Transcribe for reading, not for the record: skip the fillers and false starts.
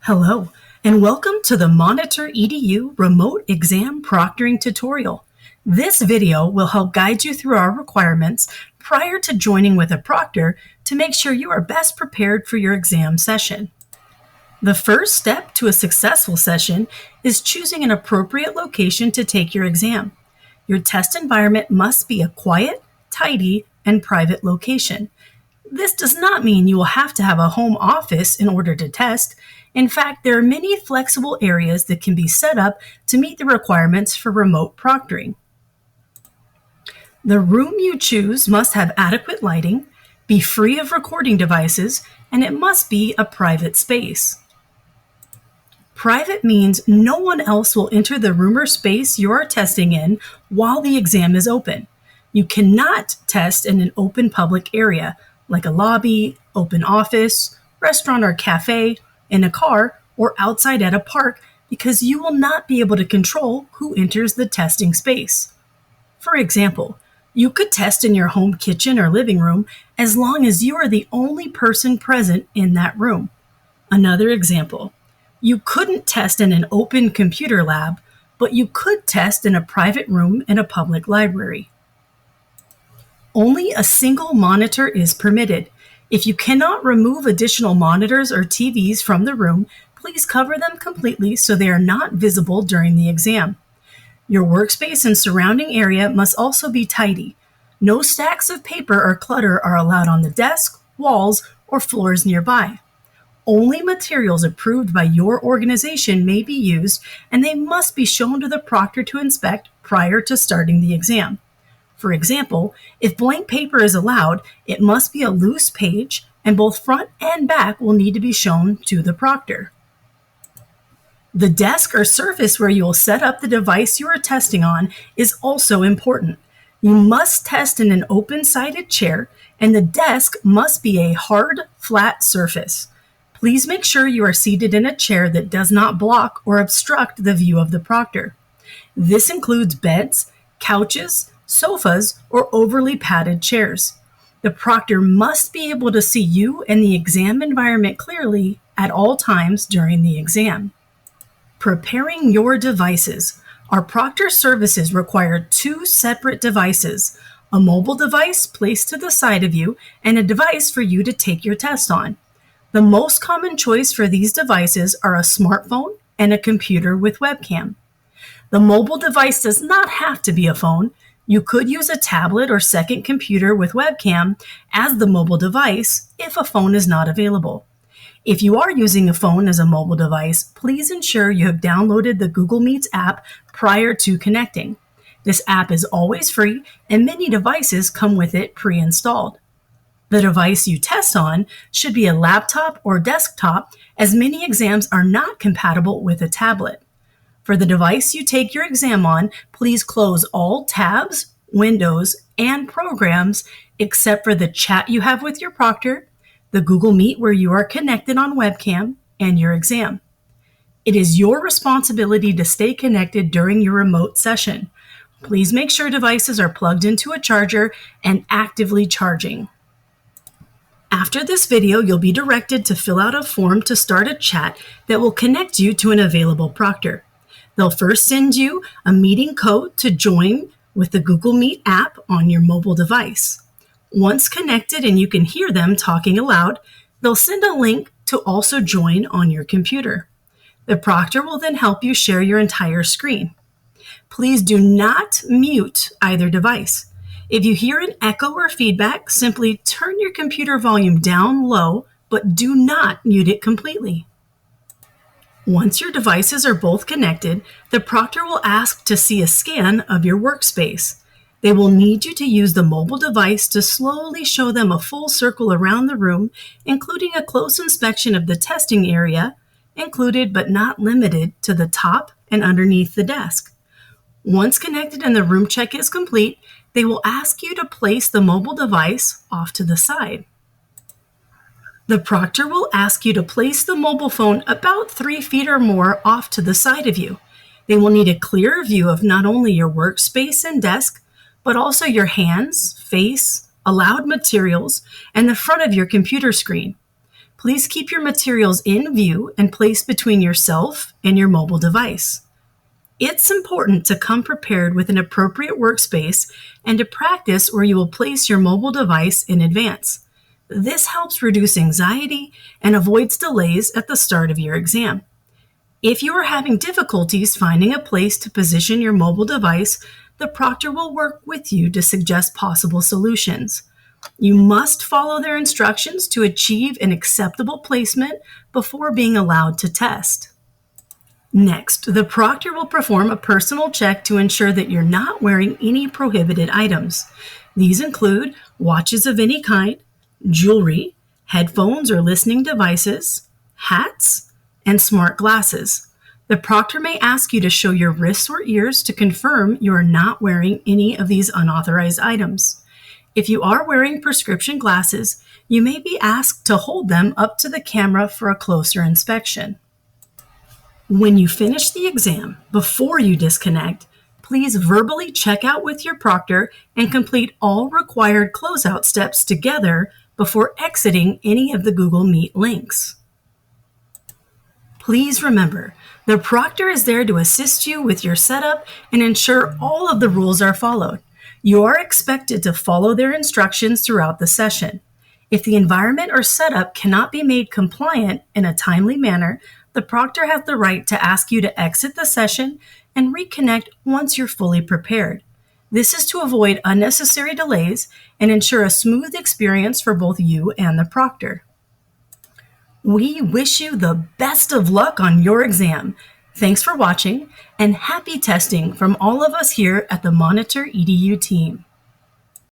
Hello, and welcome to the Monitor EDU Remote Exam Proctoring tutorial. This video will help guide you through our requirements prior to joining with a proctor to make sure you are best prepared for your exam session. The first step to a successful session is choosing an appropriate location to take your exam. Your test environment must be a quiet, tidy, and private location. This does not mean you will have to have a home office in order to test. In fact, there are many flexible areas that can be set up to meet the requirements for remote proctoring. The room you choose must have adequate lighting, be free of recording devices, and it must be a private space. Private means no one else will enter the room or space you are testing in while the exam is open. You cannot test in an open public area, like a lobby, open office, restaurant or cafe, in a car, or outside at a park, because you will not be able to control who enters the testing space. For example, you could test in your home kitchen or living room as long as you are the only person present in that room. Another example, you couldn't test in an open computer lab, but you could test in a private room in a public library. Only a single monitor is permitted. If you cannot remove additional monitors or TVs from the room, please cover them completely so they are not visible during the exam. Your workspace and surrounding area must also be tidy. No stacks of paper or clutter are allowed on the desk, walls, or floors nearby. Only materials approved by your organization may be used, and they must be shown to the proctor to inspect prior to starting the exam. For example, if blank paper is allowed, it must be a loose page, and both front and back will need to be shown to the proctor. The desk or surface where you will set up the device you are testing on is also important. You must test in an open-sided chair, and the desk must be a hard, flat surface. Please make sure you are seated in a chair that does not block or obstruct the view of the proctor. This includes beds, couches, sofas, or overly padded chairs. The proctor must be able to see you and the exam environment clearly at all times during the exam. Preparing your devices. Our proctor services require two separate devices, a mobile device placed to the side of you and a device for you to take your test on. The most common choice for these devices are a smartphone and a computer with webcam. The mobile device does not have to be a phone. You could use a tablet or second computer with webcam as the mobile device if a phone is not available. If you are using a phone as a mobile device, please ensure you have downloaded the Google Meets app prior to connecting. This app is always free, and many devices come with it pre-installed. The device you test on should be a laptop or desktop, as many exams are not compatible with a tablet. For the device you take your exam on, please close all tabs, windows, and programs except for the chat you have with your proctor, the Google Meet where you are connected on webcam, and your exam. It is your responsibility to stay connected during your remote session. Please make sure devices are plugged into a charger and actively charging. After this video, you'll be directed to fill out a form to start a chat that will connect you to an available proctor. They'll first send you a meeting code to join with the Google Meet app on your mobile device. Once connected and you can hear them talking aloud, they'll send a link to also join on your computer. The proctor will then help you share your entire screen. Please do not mute either device. If you hear an echo or feedback, simply turn your computer volume down low, but do not mute it completely. Once your devices are both connected, the proctor will ask to see a scan of your workspace. They will need you to use the mobile device to slowly show them a full circle around the room, including a close inspection of the testing area, included but not limited to the top and underneath the desk. Once connected and the room check is complete, they will ask you to place the mobile device off to the side. The proctor will ask you to place the mobile phone about 3 feet or more off to the side of you. They will need a clear view of not only your workspace and desk, but also your hands, face, allowed materials, and the front of your computer screen. Please keep your materials in view and placed between yourself and your mobile device. It's important to come prepared with an appropriate workspace and to practice where you will place your mobile device in advance. This helps reduce anxiety and avoids delays at the start of your exam. If you are having difficulties finding a place to position your mobile device, the proctor will work with you to suggest possible solutions. You must follow their instructions to achieve an acceptable placement before being allowed to test. Next, the proctor will perform a personal check to ensure that you're not wearing any prohibited items. These include watches of any kind, jewelry, headphones or listening devices, hats, and smart glasses. The proctor may ask you to show your wrists or ears to confirm you are not wearing any of these unauthorized items. If you are wearing prescription glasses, you may be asked to hold them up to the camera for a closer inspection. When you finish the exam, before you disconnect, please verbally check out with your proctor and complete all required closeout steps together before exiting any of the Google Meet links. Please remember, the proctor is there to assist you with your setup and ensure all of the rules are followed. You are expected to follow their instructions throughout the session. If the environment or setup cannot be made compliant in a timely manner, the proctor has the right to ask you to exit the session and reconnect once you're fully prepared. This is to avoid unnecessary delays and ensure a smooth experience for both you and the proctor. We wish you the best of luck on your exam. Thanks for watching and happy testing from all of us here at the Monitor EDU team.